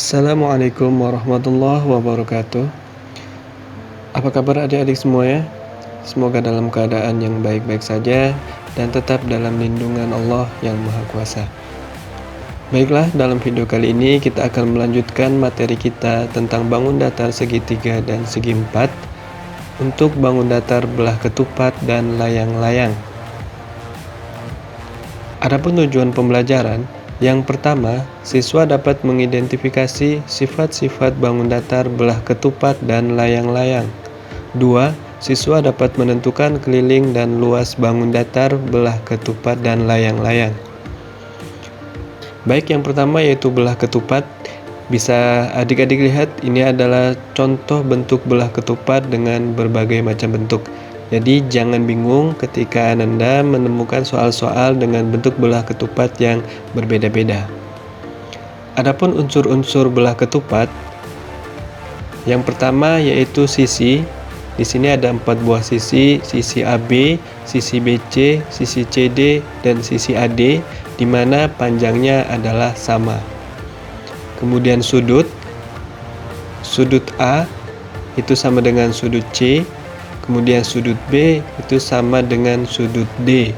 Assalamualaikum warahmatullahi wabarakatuh. Apa kabar adik-adik semuanya? Semoga dalam keadaan yang baik-baik saja dan tetap dalam lindungan Allah yang Maha Kuasa. Baiklah, dalam video kali ini kita akan melanjutkan materi kita tentang bangun datar segitiga dan segi empat untuk bangun datar belah ketupat dan layang-layang. Adapun tujuan pembelajaran, yang pertama, siswa dapat mengidentifikasi sifat-sifat bangun datar belah ketupat dan layang-layang. 2. Siswa dapat menentukan keliling dan luas bangun datar belah ketupat dan layang-layang. Baik, yang pertama yaitu belah ketupat. Bisa adik-adik lihat, ini adalah contoh bentuk belah ketupat dengan berbagai macam bentuk. Jadi jangan bingung ketika Anda menemukan soal-soal dengan bentuk belah ketupat yang berbeda-beda. Adapun unsur-unsur belah ketupat, yang pertama yaitu sisi. Di sini ada 4 buah sisi AB, sisi BC, sisi CD, dan sisi AD, di mana panjangnya adalah sama. Kemudian sudut A itu sama dengan sudut C. Kemudian sudut B itu sama dengan sudut D.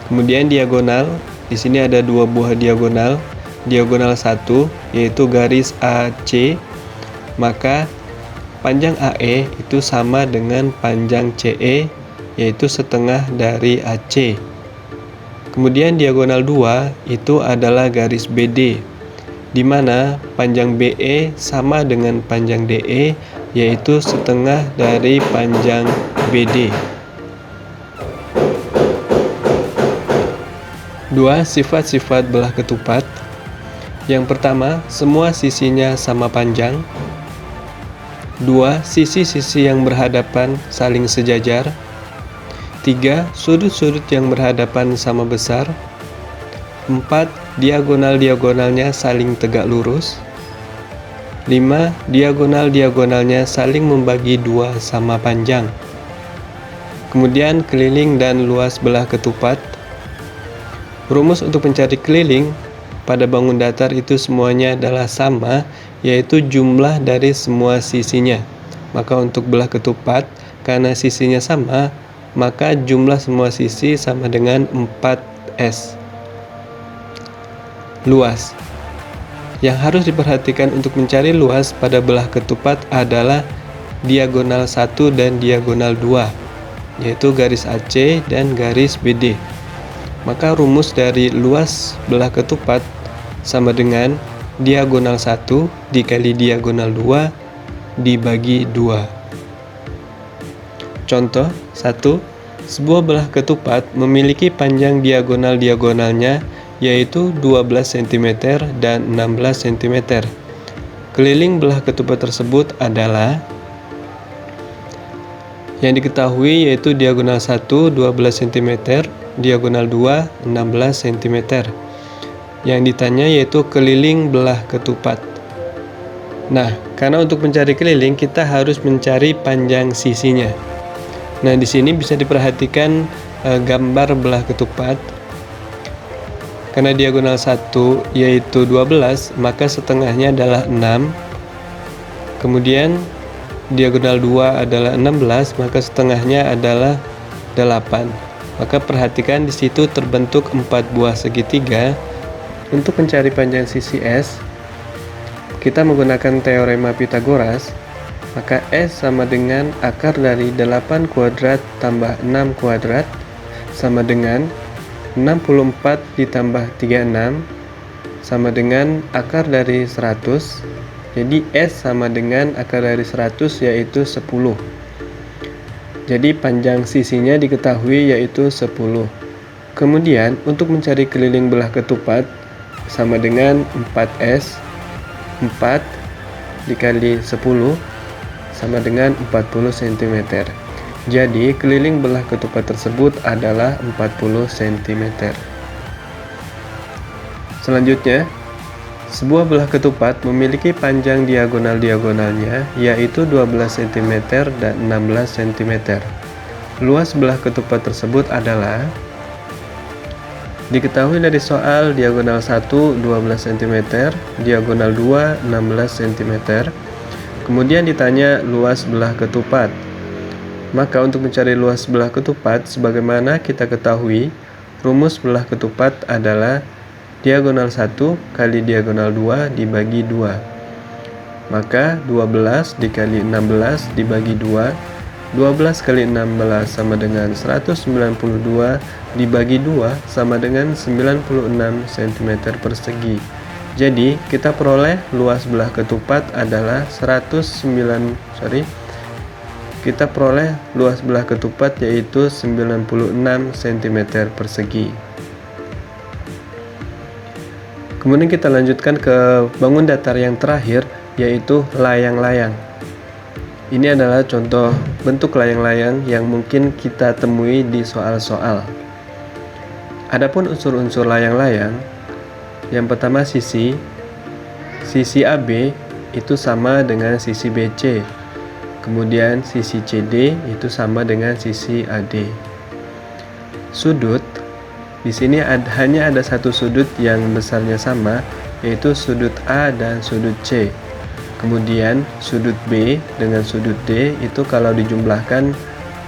Kemudian diagonal, di sini ada 2 buah diagonal. Diagonal 1 yaitu garis AC, maka panjang AE itu sama dengan panjang CE, yaitu setengah dari AC. Kemudian diagonal 2 itu adalah garis BD, di mana panjang BE sama dengan panjang DE, yaitu setengah dari panjang BD. 2. Sifat-sifat belah ketupat. Yang pertama, semua sisinya sama panjang. 2. Sisi-sisi yang berhadapan saling sejajar. 3. Sudut-sudut yang berhadapan sama besar. 4. Diagonal-diagonalnya saling tegak lurus. 5. Diagonal-diagonalnya saling membagi 2 sama panjang. Kemudian keliling dan luas belah ketupat. Rumus untuk mencari keliling pada bangun datar itu semuanya adalah sama, yaitu jumlah dari semua sisinya. Maka untuk belah ketupat, karena sisinya sama, maka jumlah semua sisi sama dengan 4S. Luas. Yang harus diperhatikan untuk mencari luas pada belah ketupat adalah diagonal 1 dan diagonal 2, yaitu garis AC dan garis BD. Maka rumus dari luas belah ketupat sama dengan diagonal 1 dikali diagonal 2 dibagi 2. Contoh 1. Sebuah belah ketupat memiliki panjang diagonal-diagonalnya yaitu 12 cm dan 16 cm. Keliling belah ketupat tersebut adalah yang diketahui yaitu diagonal 1 12 cm, diagonal 2 16 cm. Yang ditanya yaitu keliling belah ketupat. Nah, karena untuk mencari keliling kita harus mencari panjang sisinya. Nah, di sini bisa diperhatikan gambar belah ketupat. Karena diagonal 1 yaitu 12, maka setengahnya adalah 6. Kemudian diagonal 2 adalah 16, maka setengahnya adalah 8. Maka perhatikan di situ terbentuk 4 buah segitiga. Untuk mencari panjang sisi S, kita menggunakan teorema Pythagoras. Maka S sama dengan akar dari 8 kuadrat tambah 6 kuadrat sama dengan 64 ditambah 36 sama dengan akar dari 100. Jadi S sama dengan akar dari 100 yaitu 10. Jadi panjang sisinya diketahui yaitu 10. Kemudian untuk mencari keliling belah ketupat sama dengan 4S. 4 dikali 10 sama dengan 40 cm. Jadi, keliling belah ketupat tersebut adalah 40 cm. Selanjutnya, sebuah belah ketupat memiliki panjang diagonal-diagonalnya yaitu 12 cm dan 16 cm. Luas belah ketupat tersebut adalah Diketahui dari soal diagonal 1 12 cm, diagonal 2 16 cm. Kemudian ditanya luas belah ketupat. Maka untuk mencari luas belah ketupat, sebagaimana kita ketahui, rumus belah ketupat adalah diagonal 1 kali diagonal 2 dibagi 2. Maka 12 dikali 16 dibagi 2. 12 kali 16 sama dengan 192 dibagi 2 sama dengan 96 cm persegi. Jadi kita peroleh luas belah ketupat adalah kita peroleh luas belah ketupat yaitu 96 cm persegi. Kemudian kita lanjutkan ke bangun datar yang terakhir, yaitu layang-layang. Ini adalah contoh bentuk layang-layang yang mungkin kita temui di soal-soal. Adapun unsur-unsur layang-layang, yang pertama sisi AB itu sama dengan sisi BC. Kemudian sisi CD itu sama dengan sisi AD. Sudut, di sini hanya ada satu sudut yang besarnya sama, yaitu sudut A dan sudut C. Kemudian sudut B dengan sudut D itu kalau dijumlahkan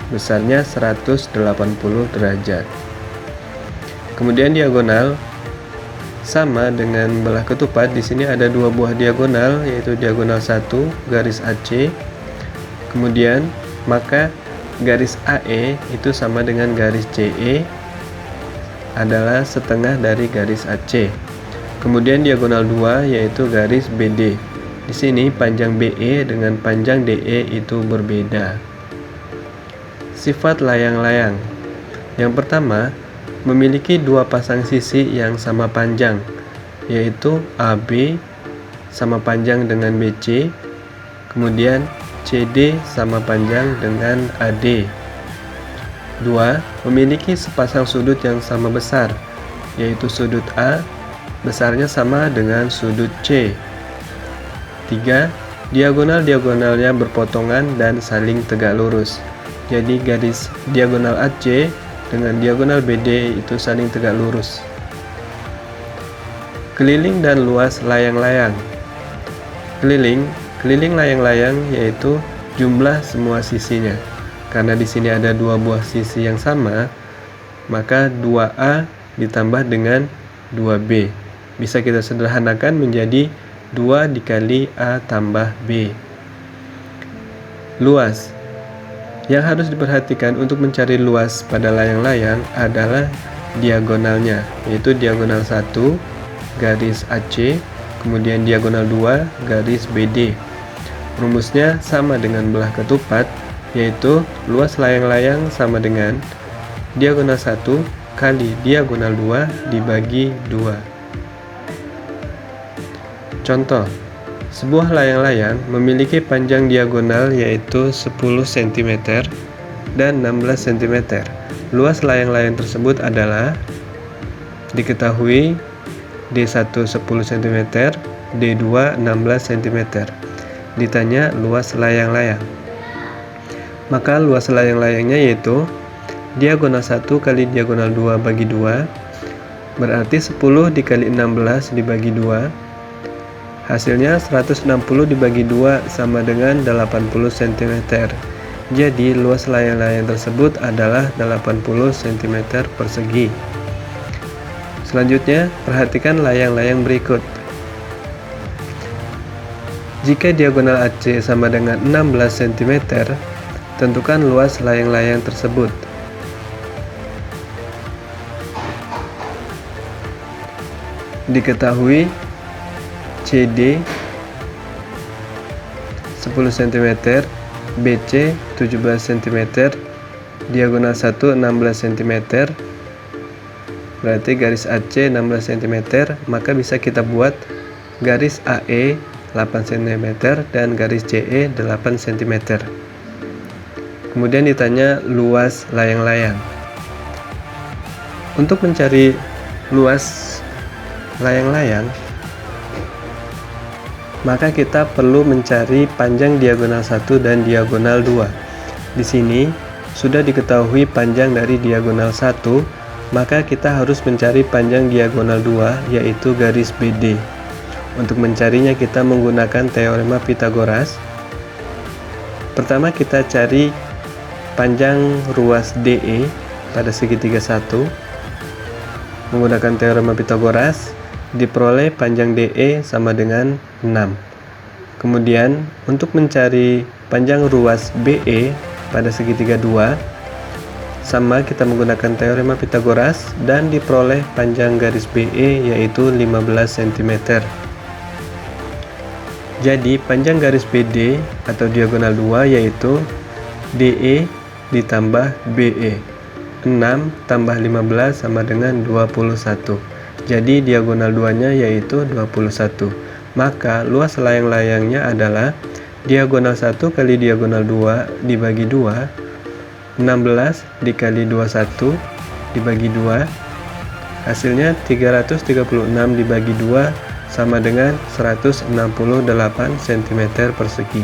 besarnya 180 derajat. Kemudian diagonal sama dengan belah ketupat. Di sini ada dua buah diagonal, yaitu diagonal 1 garis AC. Kemudian maka garis AE itu sama dengan garis CE adalah setengah dari garis AC. Kemudian diagonal 2 yaitu garis BD. Di sini panjang BE dengan panjang DE itu berbeda. Sifat layang-layang. Yang pertama, memiliki dua pasang sisi yang sama panjang, yaitu AB sama panjang dengan BC, kemudian CD sama panjang dengan AD. 2. Memiliki sepasang sudut yang sama besar, yaitu sudut A besarnya sama dengan sudut C. 3. Diagonal-diagonalnya berpotongan dan saling tegak lurus. Jadi garis diagonal AC dengan diagonal BD itu saling tegak lurus. Keliling dan luas layang-layang. Keliling layang-layang yaitu jumlah semua sisinya. Karena di sini ada dua buah sisi yang sama, maka 2A ditambah dengan 2B. Bisa kita sederhanakan menjadi 2 dikali A tambah B. Luas. Yang harus diperhatikan untuk mencari luas pada layang-layang adalah diagonalnya, yaitu diagonal 1 garis AC, kemudian diagonal 2 garis BD. Rumusnya sama dengan belah ketupat, yaitu luas layang-layang sama dengan diagonal 1 kali diagonal 2 dibagi 2. Contoh, sebuah layang-layang memiliki panjang diagonal yaitu 10 cm dan 16 cm. Luas layang-layang tersebut adalah diketahui D1 10 cm, D2 16 cm. Ditanya luas layang-layang. Maka luas layang-layangnya yaitu diagonal 1 kali diagonal 2 bagi 2, berarti 10 dikali 16 dibagi 2. Hasilnya 160 dibagi 2 sama dengan 80 cm. Jadi luas layang-layang tersebut adalah 80 cm persegi. Selanjutnya, perhatikan layang-layang berikut. Jika diagonal AC sama dengan 16 cm, tentukan luas layang-layang tersebut. Diketahui CD 10 cm, BC 17 cm, diagonal 1 16 cm, berarti garis AC 16 cm, maka bisa kita buat garis AE 8 cm dan garis CE 8 cm. Kemudian ditanya luas layang-layang. Untuk mencari luas layang-layang, maka kita perlu mencari panjang diagonal 1 dan diagonal 2. Di sini sudah diketahui panjang dari diagonal 1 maka kita harus mencari panjang diagonal 2, yaitu garis BD. Untuk mencarinya kita menggunakan teorema Pythagoras. Pertama kita cari panjang ruas DE pada segitiga 1. Menggunakan teorema Pythagoras, diperoleh panjang DE sama dengan 6. Kemudian untuk mencari panjang ruas BE pada segitiga 2, sama kita menggunakan teorema Pythagoras dan diperoleh panjang garis BE yaitu 15 cm. Jadi panjang garis BD atau diagonal 2 yaitu DE ditambah BE. 6 tambah 15 sama dengan 21. Jadi diagonal 2-nya yaitu 21. Maka luas layang-layangnya adalah diagonal 1 kali diagonal 2 dibagi 2, 16 dikali 21 dibagi 2, hasilnya 336 dibagi 2 sama dengan 168 cm persegi.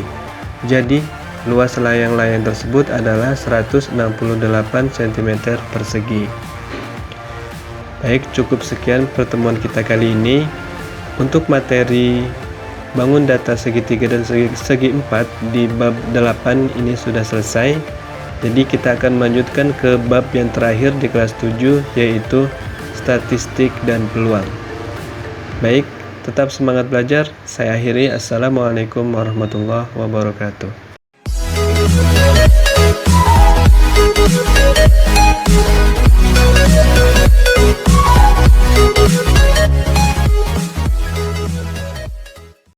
Jadi luas layang-layang tersebut adalah 168 cm persegi. Baik, cukup sekian pertemuan kita kali ini. Untuk materi bangun data segitiga dan segi 4 di bab 8 ini sudah selesai. Jadi kita akan melanjutkan ke bab yang terakhir di kelas 7, yaitu statistik dan peluang. Baik, tetap semangat belajar. Saya akhiri. Assalamualaikum warahmatullahi wabarakatuh.